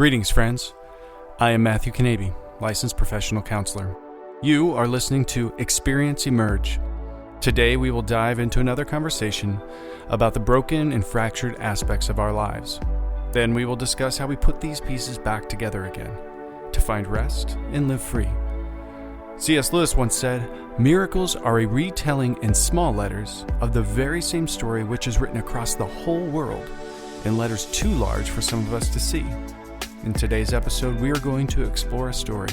Greetings, friends. I am Matthew Knabe, licensed professional counselor. You are listening to Experience Emerge. Today we will dive into another conversation about the broken and fractured aspects of our lives. Then we will discuss how we put these pieces back together again to find rest and live free. C.S. Lewis once said, "Miracles are a retelling in small letters of the very same story which is written across the whole world in letters too large for some of us to see." In today's episode, we are going to explore a story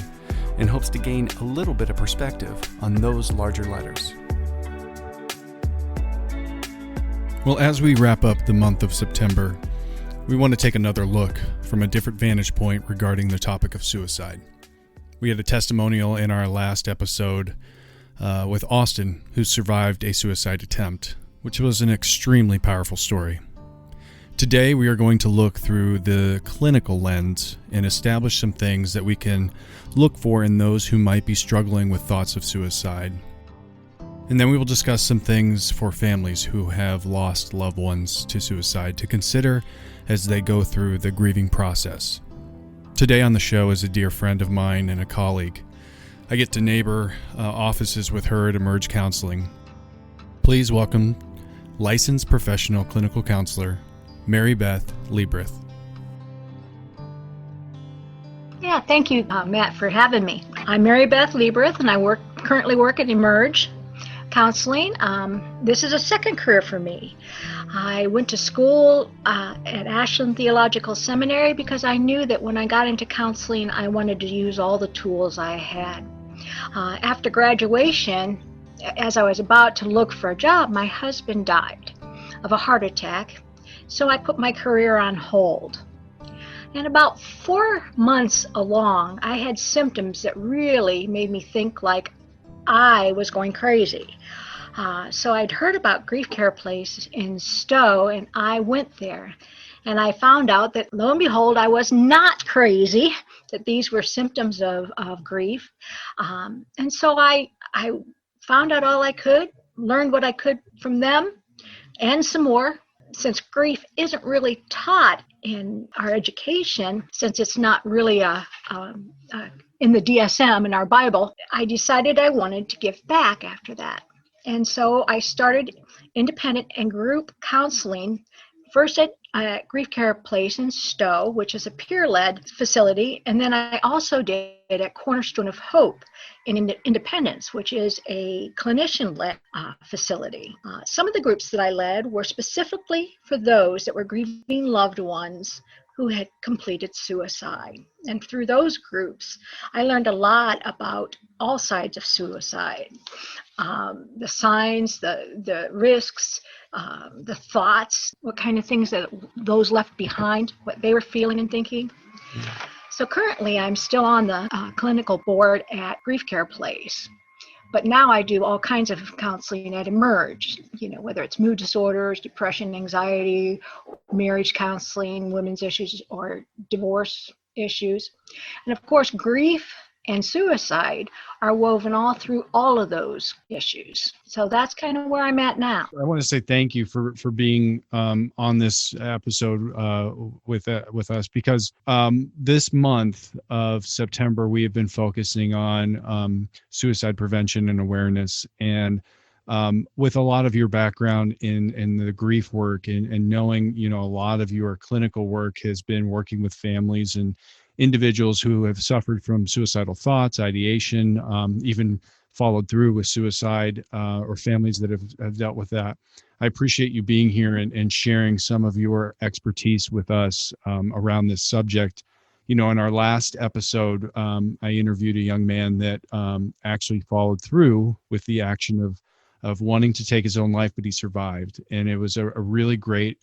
in hopes to gain a little bit of perspective on those larger letters. Well, as we wrap up the month of September, we want to take another look from a different vantage point regarding the topic of suicide. We had a testimonial in our last episode with Austin, who survived a suicide attempt, which was an extremely powerful story. Today, we are going to look through the clinical lens and establish some things that we can look for in those who might be struggling with thoughts of suicide. And then we will discuss some things for families who have lost loved ones to suicide to consider as they go through the grieving process. Today on the show is a dear friend of mine and a colleague. I get to neighbor offices with her at Emerge Counseling. Please welcome licensed professional clinical counselor, Maribeth Lieberth. Yeah, thank you, Matt, for having me. I'm Maribeth Lieberth, and I currently work at Emerge Counseling. This is a second career for me. I went to school at Ashland Theological Seminary because I knew that when I got into counseling, I wanted to use all the tools I had. After graduation, as I was about to look for a job, my husband died of a heart attack. So I put my career on hold. And about 4 months along, I had symptoms that really made me think like I was going crazy. So I'd heard about Grief Care Place in Stowe, and I went there. And I found out that, lo and behold, I was not crazy, that these were symptoms of grief. And so I found out all I could, learned what I could from them, and some more. Since grief isn't really taught in our education, since it's not really in the DSM in our Bible, I decided I wanted to give back after that. And so I started independent and group counseling, first at Grief Care Place in Stowe, which is a peer-led facility, and then I also did at Cornerstone of Hope in Independence, which is a clinician-led facility. Some of the groups that I led were specifically for those that were grieving loved ones who had completed suicide. And through those groups, I learned a lot about all sides of suicide, the signs, the risks, the thoughts, what kind of things that those left behind, what they were feeling and thinking. So currently, I'm still on the clinical board at Grief Care Place. But now I do all kinds of counseling at Emerge, whether it's mood disorders, depression, anxiety, marriage counseling, women's issues, or divorce issues. And of course, grief and suicide are woven all through all of those issues. So that's kind of where I'm at now. I want to say thank you for being on this episode with us, because this month of September, we have been focusing on suicide prevention and awareness. And with a lot of your background in the grief work and knowing, a lot of your clinical work has been working with families and individuals who have suffered from suicidal thoughts, ideation, even followed through with suicide, or families that have dealt with that. I appreciate you being here and sharing some of your expertise with us around this subject. In our last episode, I interviewed a young man that actually followed through with the action of wanting to take his own life, but he survived. And it was a really great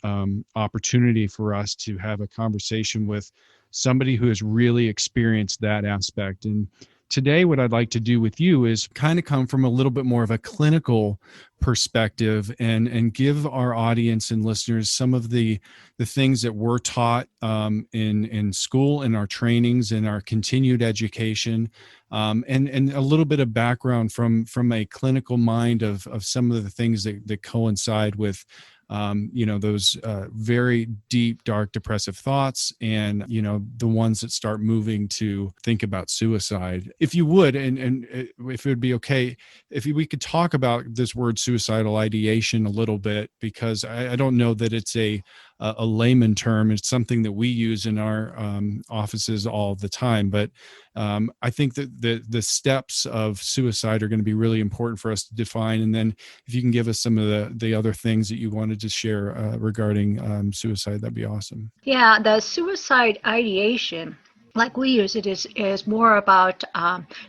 opportunity for us to have a conversation with somebody who has really experienced that aspect. And today, what I'd like to do with you is kind of come from a little bit more of a clinical perspective and give our audience and listeners some of the things that we're taught in school, in our trainings, in our continued education, and a little bit of background from a clinical mind of some of the things that coincide with those very deep, dark, depressive thoughts, and, the ones that start moving to think about suicide. If you would, and if it would be okay, if we could talk about this word suicidal ideation a little bit, because I don't know that it's a layman term. It's something that we use in our offices all the time. But I think that the steps of suicide are going to be really important for us to define. And then if you can give us some of the other things that you wanted to share regarding suicide, that'd be awesome. Yeah, the suicide ideation, like we use it, is more about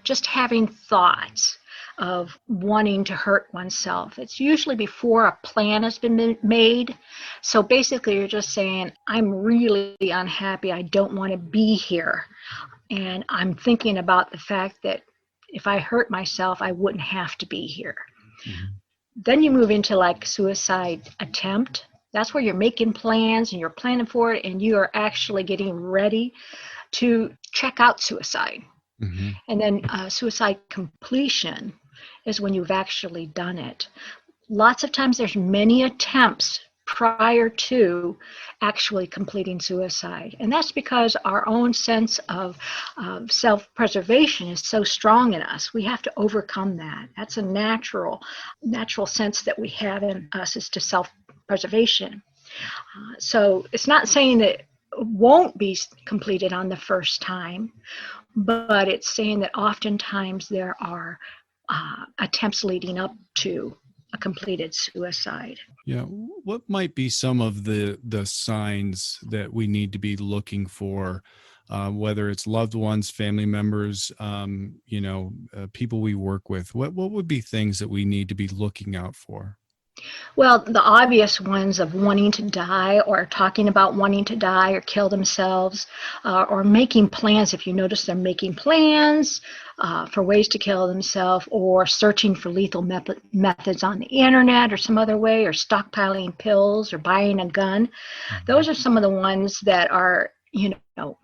just having thoughts of wanting to hurt oneself. It's usually before a plan has been made. So basically, you're just saying, I'm really unhappy. I don't want to be here. And I'm thinking about the fact that if I hurt myself, I wouldn't have to be here. Mm-hmm. Then you move into like suicide attempt. That's where you're making plans and you're planning for it, and you are actually getting ready to check out suicide. Mm-hmm. And then suicide completion is when you've actually done it. Lots of times there's many attempts prior to actually completing suicide. And that's because our own sense of self-preservation is so strong in us. We have to overcome that. That's a natural sense that we have in us, is to self-preservation. So it's not saying that it won't be completed on the first time, but it's saying that oftentimes there are attempts leading up to a completed suicide. Yeah. What might be some of the signs that we need to be looking for, whether it's loved ones, family members, people we work with? What would be things that we need to be looking out for? Well, the obvious ones of wanting to die, or talking about wanting to die or kill themselves, or making plans. If you notice they're making plans for ways to kill themselves, or searching for lethal methods on the internet or some other way, or stockpiling pills or buying a gun. Mm-hmm. Those are some of the ones that are,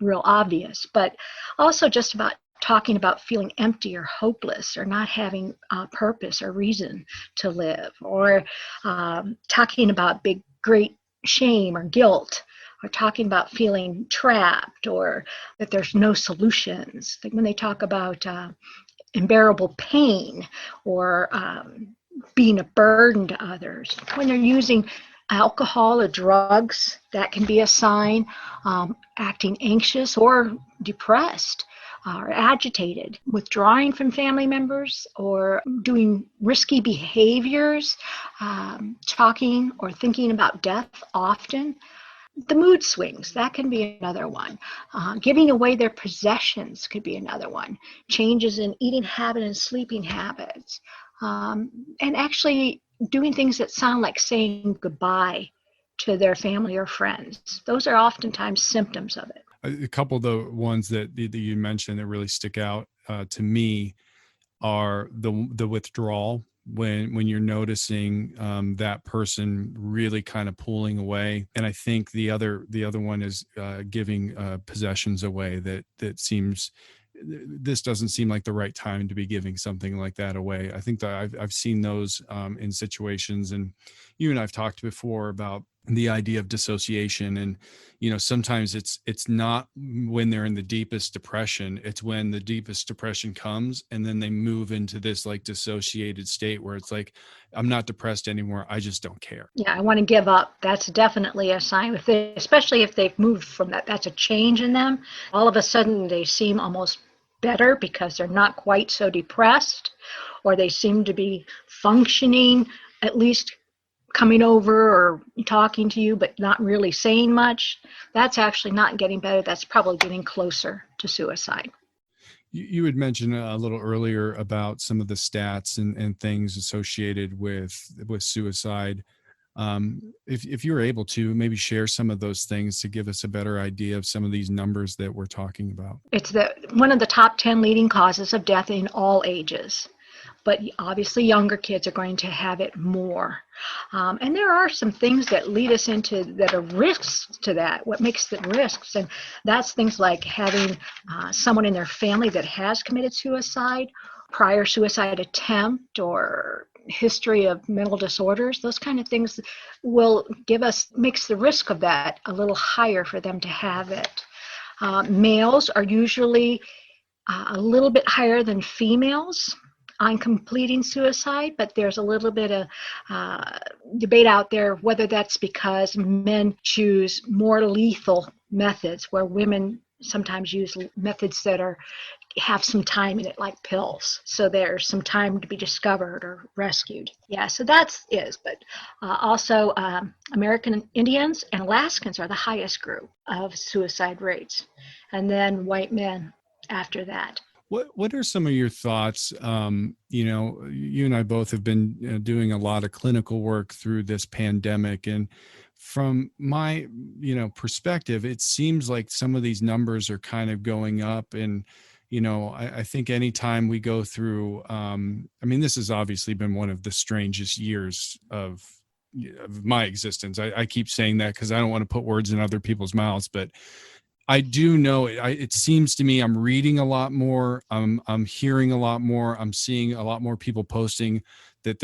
real obvious. But also just about talking about feeling empty or hopeless, or not having a purpose or reason to live, or talking about great shame or guilt, or talking about feeling trapped, or that there's no solutions. Like when they talk about unbearable pain, or being a burden to others. When they're using alcohol or drugs, that can be a sign. Acting anxious or depressed, or agitated, withdrawing from family members, or doing risky behaviors, talking or thinking about death often. The mood swings, that can be another one. Giving away their possessions could be another one. Changes in eating habit and sleeping habits. And actually doing things that sound like saying goodbye to their family or friends. Those are oftentimes symptoms of it. A couple of the ones that you mentioned that really stick out to me are the withdrawal, when you're noticing that person really kind of pulling away. And I think the other one is giving possessions away. That seems, this doesn't seem like the right time to be giving something like that away. I think that I've seen those in situations, and you and I've talked before about the idea of dissociation. And, sometimes it's not when they're in the deepest depression, it's when the deepest depression comes, and then they move into this like dissociated state where it's like, I'm not depressed anymore. I just don't care. Yeah. I want to give up. That's definitely a sign, especially if they've moved from that. That's a change in them. All of a sudden they seem almost better because they're not quite so depressed, or they seem to be functioning, at least coming over or talking to you, but not really saying much. That's actually not getting better. That's probably getting closer to suicide. You had mentioned a little earlier about some of the stats and things associated with suicide. If you're able to maybe share some of those things to give us a better idea of some of these numbers that we're talking about. It's one of the top 10 leading causes of death in all ages. But obviously younger kids are going to have it more. And there are some things that lead us into that are risks to that, what makes it risks. And that's things like having someone in their family that has committed suicide, prior suicide attempt, or history of mental disorders, those kind of things makes the risk of that a little higher for them to have it. Males are usually a little bit higher than females on completing suicide, but there's a little bit of debate out there whether that's because men choose more lethal methods, where women sometimes use methods that have some time in it, like pills, so there's some time to be discovered or rescued. Yeah, so but also American Indians and Alaskans are the highest group of suicide rates, and then white men after that. What are some of your thoughts? You and I both have been doing a lot of clinical work through this pandemic, and from my perspective, it seems like some of these numbers are kind of going up. And I think anytime we go through, this has obviously been one of the strangest years of my existence. I keep saying that because I don't want to put words in other people's mouths, but I do know it seems to me I'm reading a lot more. I'm hearing a lot more. I'm seeing a lot more people posting that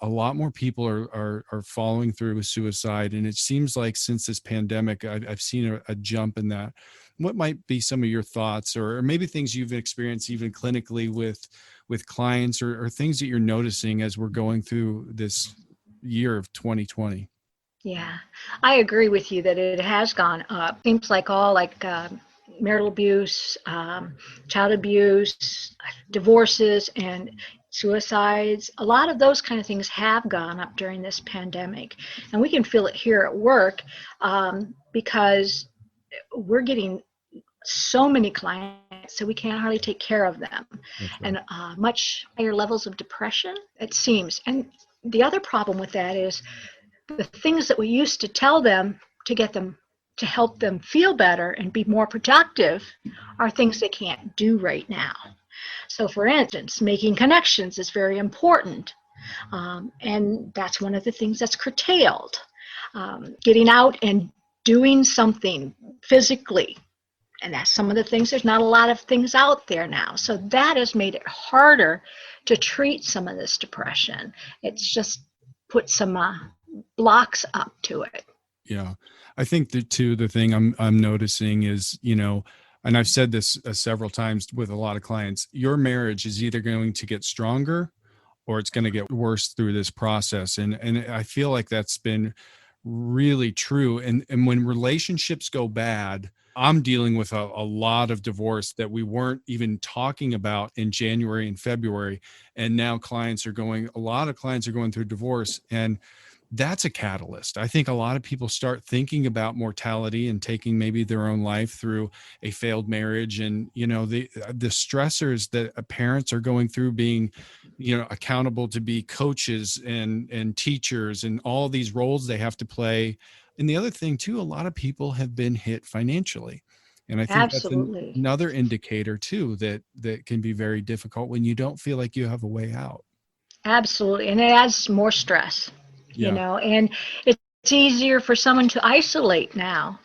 a lot more people are following through with suicide. And it seems like since this pandemic, I've seen a jump in that. What might be some of your thoughts, or maybe things you've experienced even clinically with clients, or things that you're noticing as we're going through this year of 2020? Yeah, I agree with you that it has gone up. Things like marital abuse, child abuse, divorces, and suicides, a lot of those kind of things have gone up during this pandemic. And we can feel it here at work because we're getting so many clients, so we can't hardly take care of them. Right. And much higher levels of depression, it seems. And the other problem with that is the things that we used to tell them to get them to help them feel better and be more productive are things they can't do right now. So for instance, making connections is very important. And that's one of the things that's curtailed. Getting out and doing something physically. And that's some of the things, there's not a lot of things out there now. So that has made it harder to treat some of this depression. It's just put some blocks up to it. Yeah. I think the thing I'm noticing is, and I've said this several times with a lot of clients, your marriage is either going to get stronger or it's going to get worse through this process. And I feel like that's been really true. And when relationships go bad, I'm dealing with a lot of divorce that we weren't even talking about in January and February. And now a lot of clients are going through divorce, and that's a catalyst. I think a lot of people start thinking about mortality and taking maybe their own life through a failed marriage. And, the stressors that parents are going through, being, accountable to be coaches and teachers and all these roles they have to play. And the other thing too, a lot of people have been hit financially. And I think Absolutely. That's another indicator too, that can be very difficult when you don't feel like you have a way out. Absolutely. And it adds more stress, and it's easier for someone to isolate now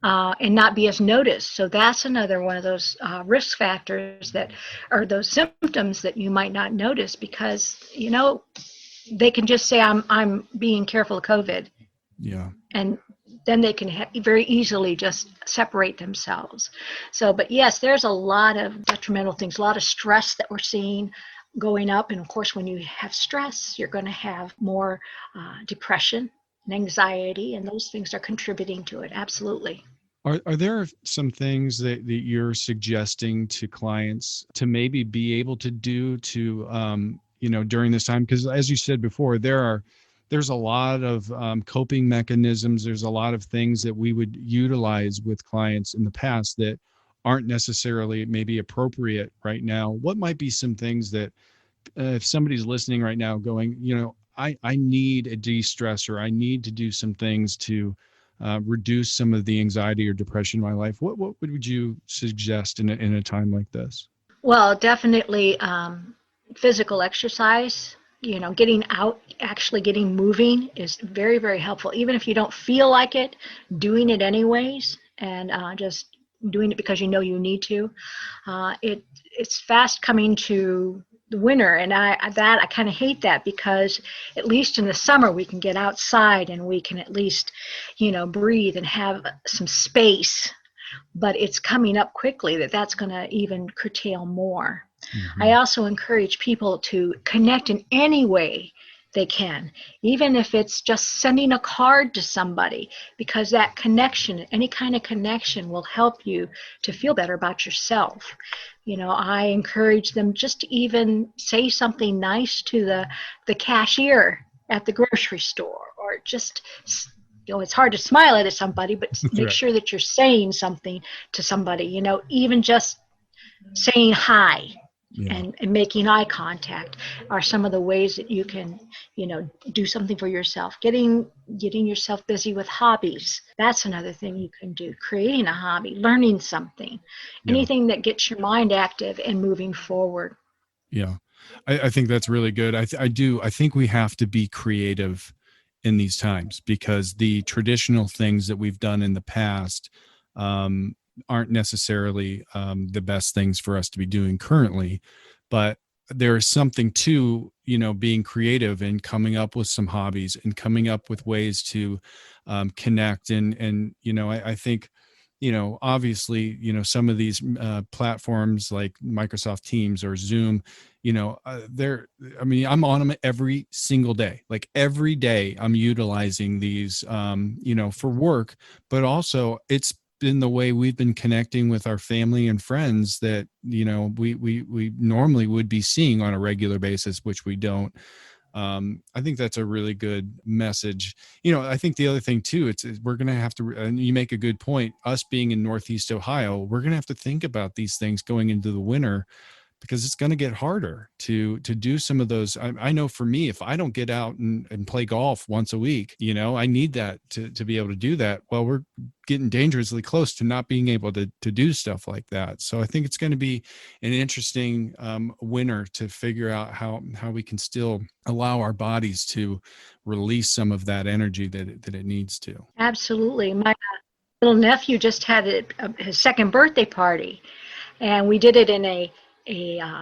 and not be as noticed. So that's another one of those risk factors that are those symptoms that you might not notice because, they can just say, I'm being careful of COVID. Yeah. And then they can very easily just separate themselves. So, but yes, there's a lot of detrimental things, a lot of stress that we're seeing going up. And of course, when you have stress, you're going to have more depression and anxiety, and those things are contributing to it. Absolutely. Are there some things that you're suggesting to clients to maybe be able to do to, during this time? Because as you said before, there's a lot of coping mechanisms. There's a lot of things that we would utilize with clients in the past that aren't necessarily maybe appropriate right now. What might be some things that if somebody's listening right now going, I need a de-stressor, I need to do some things to reduce some of the anxiety or depression in my life, what would you suggest in a time like this? Well, definitely physical exercise. Getting out, actually getting moving is very, very helpful. Even if you don't feel like it, doing it anyways, and just doing it because you need to. It's fast coming to the winter, and I kind of hate that, because at least in the summer we can get outside and we can at least, breathe and have some space. But it's coming up quickly that's going to even curtail more. Mm-hmm. I also encourage people to connect in any way they can, even if it's just sending a card to somebody, because that connection, any kind of connection, will help you to feel better about yourself. I encourage them just to even say something nice to the cashier at the grocery store, or just, it's hard to smile at somebody, but make right. sure that you're saying something to somebody, even just saying hi. Yeah. And making eye contact are some of the ways that you can, do something for yourself. Getting yourself busy with hobbies. That's another thing you can do. Creating a hobby, learning something, anything that gets your mind active and moving forward. Yeah, I think that's really good. I think we have to be creative in these times, because the traditional things that we've done in the past aren't necessarily the best things for us to be doing currently. But there is something to, being creative and coming up with some hobbies and coming up with ways to connect. And I think, obviously, some of these platforms like Microsoft Teams or Zoom, I'm on them every single day. Like every day I'm utilizing these, for work, but also it's been the way we've been connecting with our family and friends that, we normally would be seeing on a regular basis, which we don't. I think that's a really good message. I think the other thing too, we're going to have to, and you make a good point, us being in Northeast Ohio, we're going to have to think about these things going into the winter, because it's going to get harder to do some of those. I know for me, if I don't get out and play golf once a week, I need that to be able to do that. Well, we're getting dangerously close to not being able to do stuff like that. So I think it's going to be an interesting winter to figure out how we can still allow our bodies to release some of that energy that it needs to. Absolutely. My little nephew just had his second birthday party, and we did it in a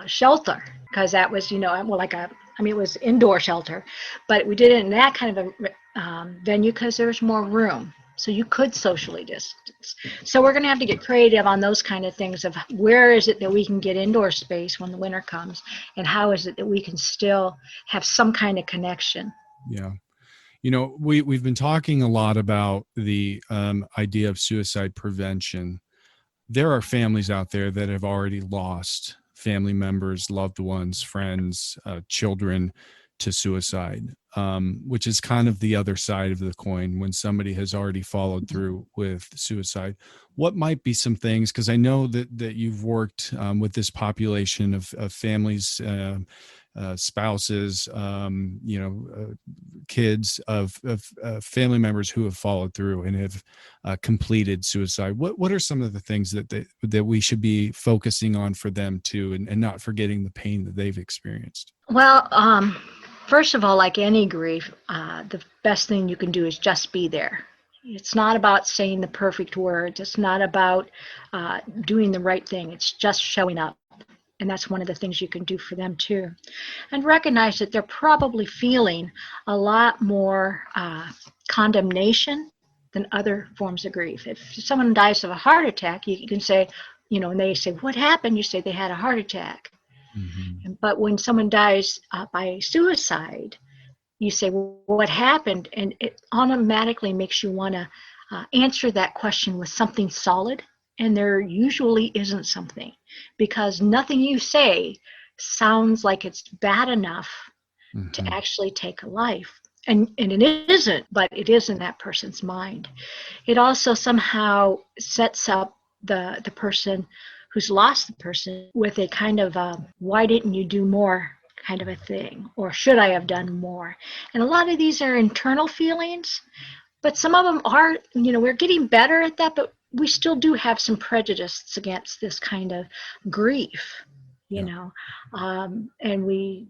shelter, because that was, it was indoor shelter, but we did it in that kind of a venue because there was more room, so you could socially distance. So we're going to have to get creative on those kind of things of where is it that we can get indoor space when the winter comes, and how is it that we can still have some kind of connection. Yeah. We've been talking a lot about the idea of suicide prevention. There are families out there that have already lost family members, loved ones, friends, children to suicide, which is kind of the other side of the coin when somebody has already followed through with suicide. What might be some things, because I know that you've worked with this population of families, spouses, kids of family members who have followed through and have completed suicide. What are some of the things that we should be focusing on for them too, and not forgetting the pain that they've experienced? Well, first of all, like any grief, the best thing you can do is just be there. It's not about saying the perfect words. It's not about doing the right thing. It's just showing up. And that's one of the things you can do for them too. And recognize that they're probably feeling a lot more condemnation than other forms of grief. If someone dies of a heart attack, you can say, and they say, what happened? You say they had a heart attack. Mm-hmm. But when someone dies by suicide, you say, well, what happened? And it automatically makes you want to answer that question with something solid. And there usually isn't something, because nothing you say sounds like it's bad enough mm-hmm. to actually take a life. And it isn't, but it is in that person's mind. It also somehow sets up the person who's lost the person with a kind of why didn't you do more kind of a thing, or should I have done more? And a lot of these are internal feelings, but some of them are, we're getting better at that, but we still do have some prejudice against this kind of grief, and we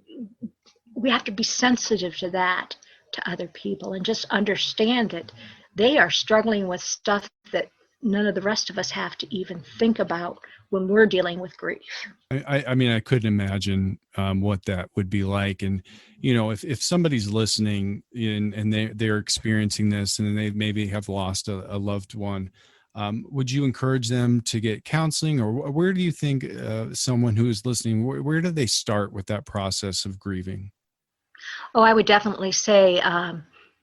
have to be sensitive to that, to other people, and just understand that they are struggling with stuff that none of the rest of us have to even think about when we're dealing with grief. I mean, I couldn't imagine what that would be like. And, if somebody's listening and they're experiencing this and they maybe have lost a loved one, would you encourage them to get counseling, or where do you think someone who is listening, where do they start with that process of grieving? Oh, I would definitely say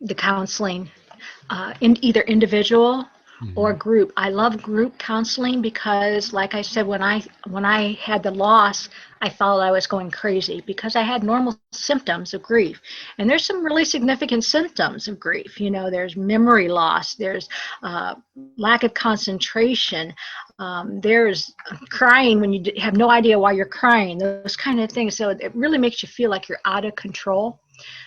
the counseling, in either individual or group. I love group counseling because, like I said, when I had the loss, I thought I was going crazy because I had normal symptoms of grief. And there's some really significant symptoms of grief. There's memory loss, there's lack of concentration, there's crying when you have no idea why you're crying, those kind of things. So it really makes you feel like you're out of control.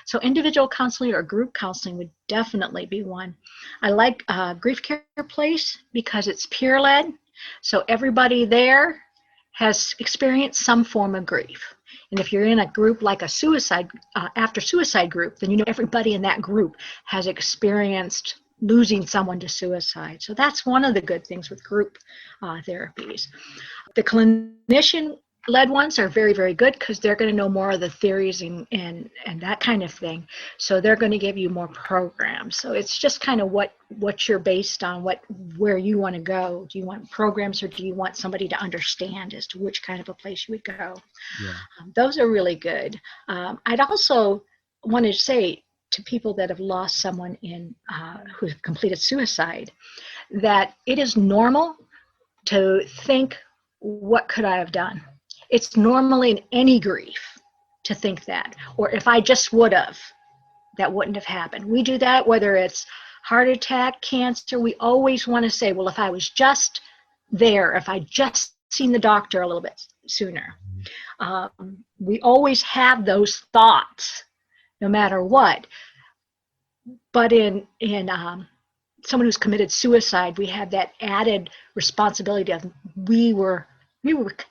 So individual counseling or group counseling would definitely be one. I like Grief Care Place because it's peer-led. So everybody there has experienced some form of grief. And if you're in a group like a after suicide group, then everybody in that group has experienced losing someone to suicide. So that's one of the good things with group therapies. The clinician-led ones are very, very good because they're going to know more of the theories and that kind of thing. So they're going to give you more programs. So it's just kind of what you're based on, where you want to go. Do you want programs, or do you want somebody to understand as to which kind of a place you would go? Yeah. Those are really good. I'd also want to say to people that have lost someone who's completed suicide, that it is normal to think, what could I have done? It's normal in any grief to think that, or if I just would have, that wouldn't have happened. We do that whether it's heart attack, cancer. We always want to say, well, if I was just there, if I just seen the doctor a little bit sooner. We always have those thoughts no matter what. But in someone who's committed suicide, we have that added responsibility of we were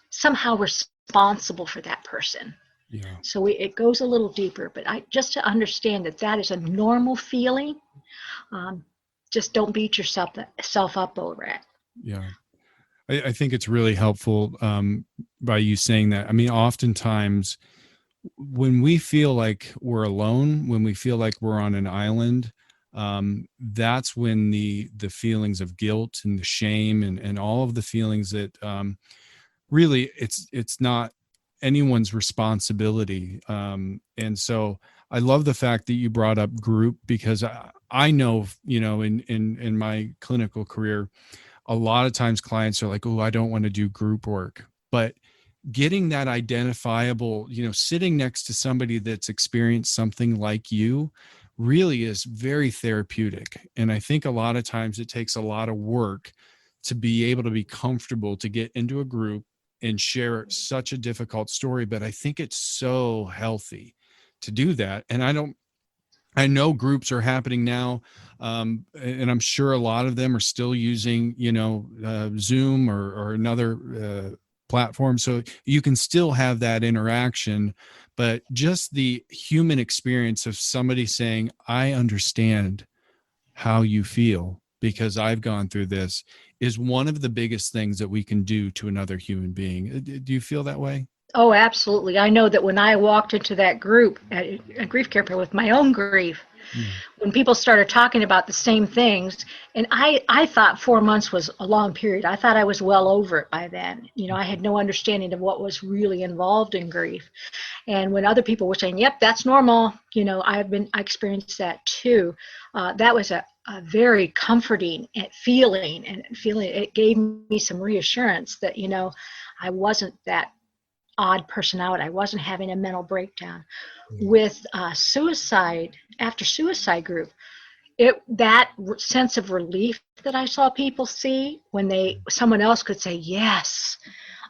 somehow responsible for that person. Yeah. So it goes a little deeper, but just to understand that is a normal feeling. Just don't beat yourself up over it. Yeah. I think it's really helpful by you saying that. I mean, oftentimes when we feel like we're alone, when we feel like we're on an island, that's when the feelings of guilt and the shame and all of the feelings that really it's not anyone's responsibility. And so I love the fact that you brought up group, because I know, in my clinical career, a lot of times clients are like, oh, I don't want to do group work. But getting that identifiable, sitting next to somebody that's experienced something like you really is very therapeutic. And I think a lot of times it takes a lot of work to be able to be comfortable to get into a group and share such a difficult story. But I think it's so healthy to do that. And I know groups are happening now, and I'm sure a lot of them are still using, Zoom or another platform. So you can still have that interaction, but just the human experience of somebody saying, I understand how you feel because I've gone through this, is one of the biggest things that we can do to another human being. Do you feel that way? Oh, absolutely. I know that when I walked into that group at Grief Care with my own grief, when people started talking about the same things, and I thought 4 months was a long period. I thought I was well over it by then. I had no understanding of what was really involved in grief. And when other people were saying, yep, that's normal, I experienced that too. That was a very comforting feeling, it gave me some reassurance that, I wasn't that odd person out. I wasn't having a mental breakdown. With after suicide group, that sense of relief that I saw people see when someone else could say, yes,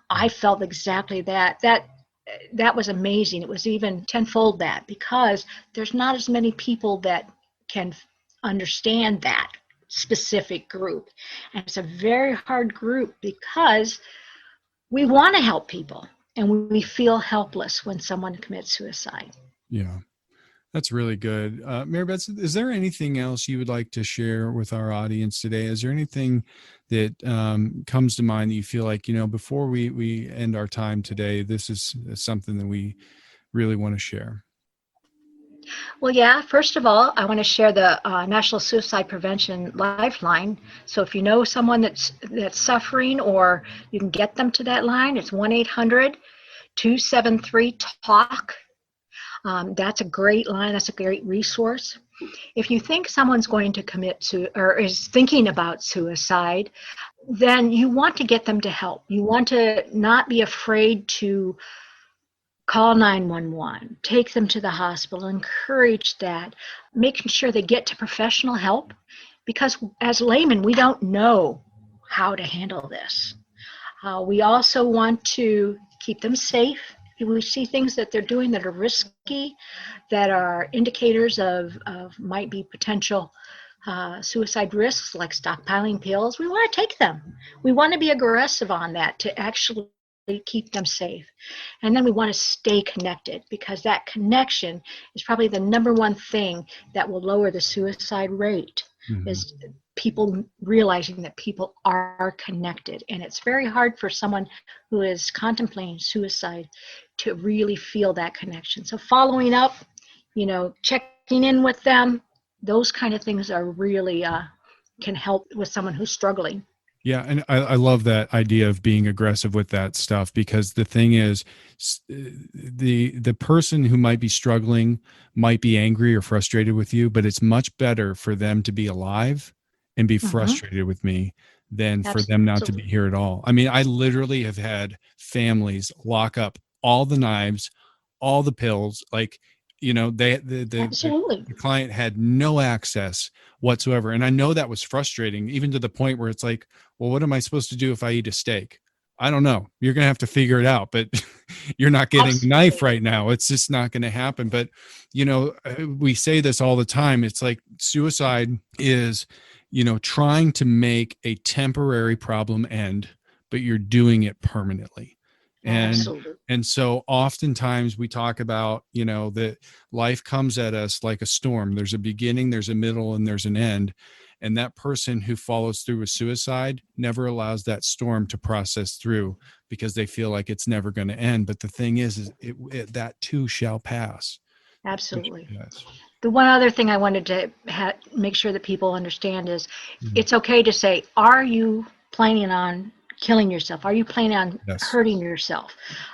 I felt exactly that was amazing. It was even tenfold that, because there's not as many people that can understand that specific group. And it's a very hard group because we want to help people and we feel helpless when someone commits suicide. Yeah. That's really good. Maribeth, is there anything else you would like to share with our audience today? Is there anything that comes to mind that you feel like, before we end our time today, this is something that we really want to share? Well, yeah, first of all, I want to share the National Suicide Prevention Lifeline. So if you know someone that's suffering, or you can get them to that line, it's 1-800-273-TALK. That's a great line. That's a great resource. If you think someone's going to commit to or is thinking about suicide, then you want to get them to help. You want to not be afraid to call 911, take them to the hospital, encourage that, making sure they get to professional help, because as laymen, we don't know how to handle this. We also want to keep them safe. If we see things that they're doing that are risky, that are indicators of might be potential suicide risks, like stockpiling pills, we want to take them. We want to be aggressive on that to actually keep them safe. And then we want to stay connected, because that connection is probably the number one thing that will lower the suicide rate, is people realizing that people are connected. And it's very hard for someone who is contemplating suicide to really feel that connection. So following up, checking in with them, those kind of things are really can help with someone who's struggling. Yeah. And I love that idea of being aggressive with that stuff, because the thing is, the person who might be struggling might be angry or frustrated with you, but it's much better for them to be alive and be frustrated with me than for them not to be here at all. I mean, I literally have had families lock up all the knives, all the pills, like, the client had no access whatsoever. And I know that was frustrating, even to the point where it's like, well, what am I supposed to do if I eat a steak? I don't know. You're going to have to figure it out, but you're not getting a knife right now. It's just not going to happen. But, we say this all the time. It's like suicide is, trying to make a temporary problem end, but you're doing it permanently. And so oftentimes we talk about, that life comes at us like a storm. There's a beginning, there's a middle, and there's an end. And that person who follows through with suicide never allows that storm to process through, because they feel like it's never going to end. But the thing is that too shall pass. Absolutely. The one other thing I wanted to make sure that people understand is it's okay to say, are you planning on killing yourself? Are you planning on hurting yourself?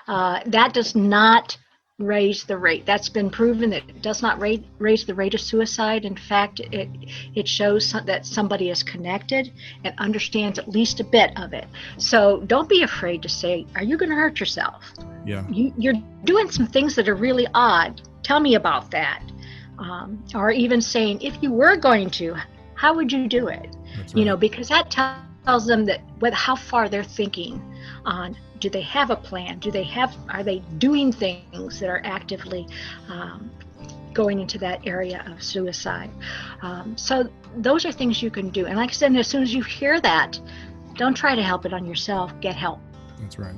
That does not raise the rate. That's been proven that it does not raise the rate of suicide. In fact, it shows that somebody is connected and understands at least a bit of it. So don't be afraid to say, are you going to hurt yourself? Yeah. You're doing some things that are really odd. Tell me about that. Or even saying, if you were going to, how would you do it? That's right. Because that tells them that how far they're thinking on, do they have a plan? Are they doing things that are actively going into that area of suicide? So those are things you can do. And like I said, as soon as you hear that, don't try to help it on yourself. Get help. That's right.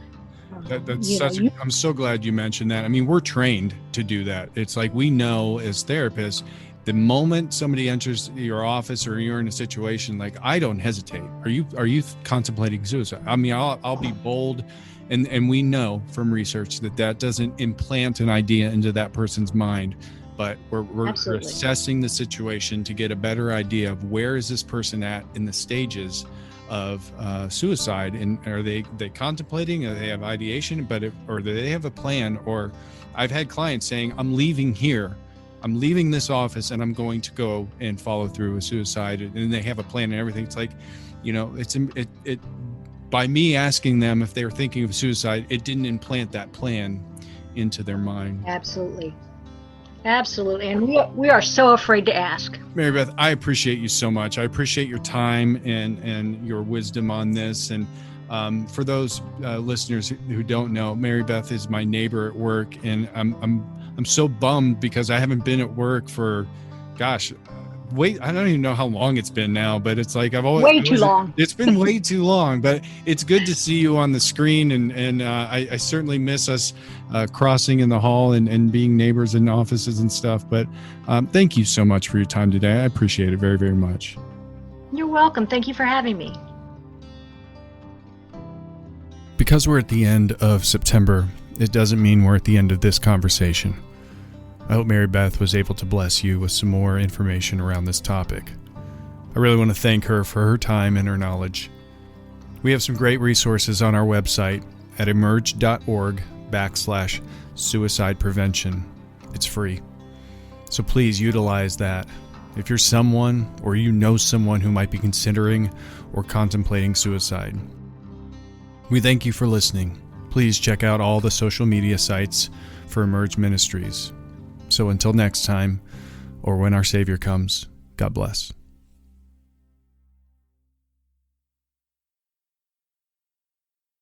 I'm so glad you mentioned that. I mean, we're trained to do that. It's like, we know as therapists, the moment somebody enters your office or you're in a situation, like, I don't hesitate. Are you contemplating suicide? I mean, I'll be bold. And we know from research that doesn't implant an idea into that person's mind, but we're assessing the situation to get a better idea of where is this person at in the stages of suicide, and are they contemplating, or they have ideation, or do they have a plan? Or I've had clients saying, I'm leaving this office and I'm going to go and follow through with suicide, and they have a plan and everything. It's like, it by me asking them if they're thinking of suicide, it didn't implant that plan into their mind. Absolutely. And we are so afraid to ask. Maribeth, I appreciate you so much. I appreciate your time and your wisdom on this. And for those listeners who don't know, Maribeth is my neighbor at work, and I'm so bummed because I haven't been at work for, I don't even know how long it's been now, but it's like way too long. It's been way too long, but it's good to see you on the screen, and I certainly miss us crossing in the hall and being neighbors in offices and stuff. But thank you so much for your time today. I appreciate it very, very much. You're welcome. Thank you for having me. Because we're at the end of September, it doesn't mean we're at the end of this conversation. I hope Maribeth was able to bless you with some more information around this topic. I really want to thank her for her time and her knowledge. We have some great resources on our website at emerge.org/suicide prevention. It's free. So please utilize that. If you're someone or you know someone who might be considering or contemplating suicide. We thank you for listening. Please check out all the social media sites for Emerge Ministries. So until next time, or when our Savior comes, God bless.